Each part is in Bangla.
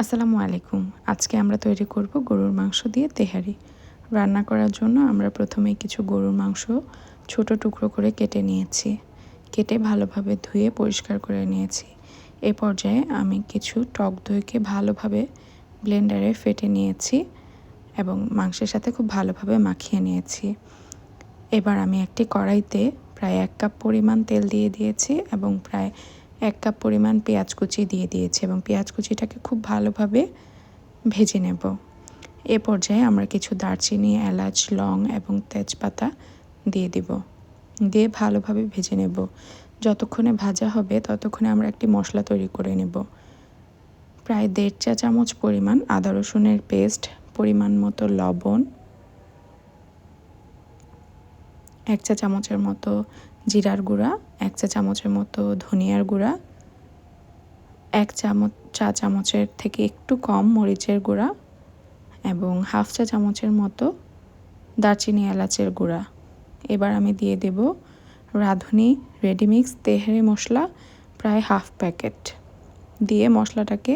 আসসালামু আলাইকুম। আজকে আমরা তৈরি করব গরুর মাংস দিয়ে তেহারি। রান্না করার জন্য আমরা প্রথমে কিছু গরুর মাংস ছোট টুকরো করে কেটে নিয়েছি। কেটে ভালোভাবে ধুয়ে পরিষ্কার করে নিয়েছি। এই পর্যায়ে আমি কিছু টক দইকে ভালোভাবে ব্লেন্ডারে ফেটে নিয়েছি এবং মাংসের সাথে খুব ভালোভাবে মাখিয়ে নিয়েছি। এবার আমি একটি কড়াইতে প্রায় 1 কাপ পরিমাণ তেল দিয়ে দিয়েছি এবং প্রায় 1 কাপ পরিমাণ পেঁয়াজ কুচি দিয়ে দিয়েছি এবং পেঁয়াজ কুচিটাকে খুব ভালোভাবে ভেজে নেব। এ পর্যায়ে আমরা কিছু দারচিনি, এলাচ, লং এবং তেজপাতা দিয়ে দিব। দিয়ে ভালোভাবে ভেজে নেব। যতক্ষণে ভাজা হবে ততক্ষণে আমরা একটি মশলা তৈরি করে নেব। প্রায় 1.5 চা চামচ পরিমাণ আদা রসুনের পেস্ট, পরিমাণ মতো লবণ, 1 চা চামচের মতো জিরার গুঁড়া, 1 চা চামচের মতো ধনিয়ার গুঁড়া, 1 চা চামচের থেকে একটু কম মরিচের গুঁড়া এবং 1/2 চা চামচের মতো দারচিনি এলাচের গুঁড়া। এবার আমি দিয়ে দেব রাঁধুনি রেডিমিক্স তেহারি মশলা প্রায় 1/2 প্যাকেট। দিয়ে মশলাটাকে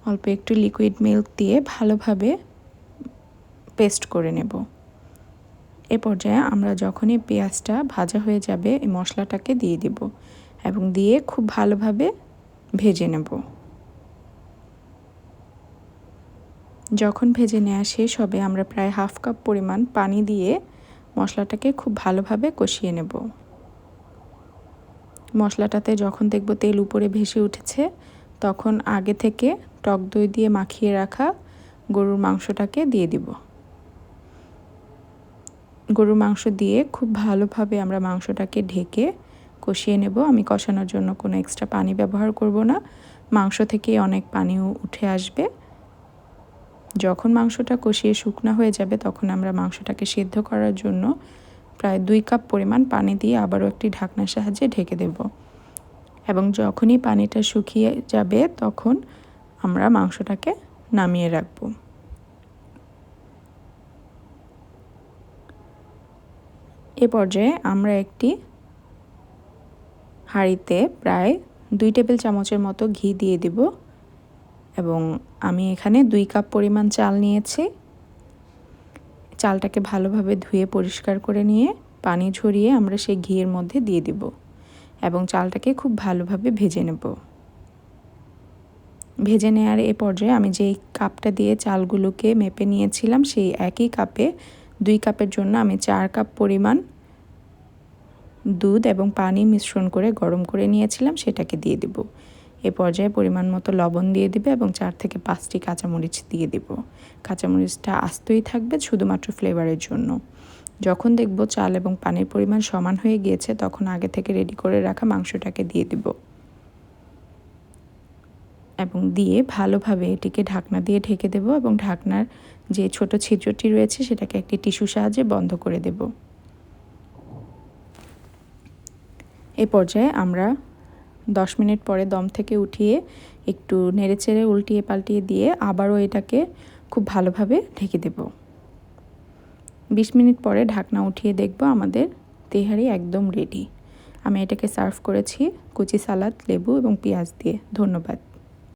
অল্প একটু লিকুইড মিল্ক দিয়ে ভালোভাবে পেস্ট করে নেব। এ পর্যায়ে আমরা যখনই পেঁয়াজটা ভাজা হয়ে যাবে এই মশলাটাকে দিয়ে দেব এবং দিয়ে খুব ভালোভাবে ভেজে নেব। যখন ভেজে নেওয়া শেষ হবে আমরা প্রায় 1/2 কাপ পরিমাণ পানি দিয়ে মশলাটাকে খুব ভালোভাবে কষিয়ে নেব। মশলাটাতে যখন দেখব তেল উপরে ভেসে উঠেছে তখন আগে থেকে টক দই দিয়ে মাখিয়ে রাখা গরুর মাংসটাকে দিয়ে দিব। গরুর মাংস দিয়ে খুব ভালোভাবে আমরা মাংসটাকে ঢেকে কষিয়ে নেব। আমি কষানোর জন্য কোনো এক্সট্রা পানি ব্যবহার করব না। মাংস থেকে অনেক পানিও উঠে আসবে। যখন মাংসটা কষিয়ে শুকনো হয়ে যাবে তখন আমরা মাংসটাকে সিদ্ধ করার জন্য প্রায় 2 কাপ পরিমাণ পানি দিয়ে আবারও একটি ঢাকনার সাহায্যে ঢেকে দেব এবং যখনই পানিটা শুকিয়ে যাবে তখন আমরা মাংসটাকে নামিয়ে রাখব। এ পর্যায়ে আমরা একটি হাঁড়িতে প্রায় 2 টেবিল চামচের মতো ঘি দিয়ে দেব এবং আমি এখানে 2 কাপ পরিমাণ চাল নিয়েছি। চালটাকে ভালোভাবে ধুয়ে পরিষ্কার করে নিয়ে পানি ঝরিয়ে আমরা সেই ঘিয়ের মধ্যে দিয়ে দেব এবং চালটাকে খুব ভালোভাবে ভেজে নেব। ভেজে নেওয়ার এ পর্যায়ে আমি যেই কাপটা দিয়ে চালগুলোকে মেপে নিয়েছিলাম সেই একই কাপে 2 কাপের জন্য আমি 4 কাপ পরিমাণ দুধ এবং পানি মিশ্রণ করে গরম করে নিয়েছিলাম সেটাকে দিয়ে দেব। এ পর্যায়ে পরিমাণ মতো লবণ দিয়ে দিবে এবং 4 থেকে 5টি কাঁচামরিচ দিয়ে দেব। কাঁচামরিচটা আস্তই থাকবে শুধুমাত্র ফ্লেভারের জন্য। যখন দেখব চাল এবং পানির পরিমাণ সমান হয়ে গিয়েছে তখন আগে থেকে রেডি করে রাখা মাংসটাকে দিয়ে দেব এবং দিয়ে ভালোভাবে এটিকে ঢাকনা দিয়ে ঢেকে দেব এবং ঢাকনার যে ছোট ছিদ্রটি রয়েছে সেটাকে একটি টিস্যুর সাহায্যে বন্ধ করে দেব। এই পর্যায়ে আমরা 10 মিনিট পরে দম থেকে উঠিয়ে একটু নেড়েচেড়ে উল্টিয়ে পাল্টিয়ে দিয়ে আবারও এটাকে খুব ভালোভাবে ঢেকে দেব। 20 মিনিট পরে ঢাকনা উঠিয়ে দেখব আমাদের তেহারি একদম রেডি। আমি এটাকে সার্ভ করেছি কুচি সালাদ, লেবু এবং পেঁয়াজ দিয়ে। ধন্যবাদ।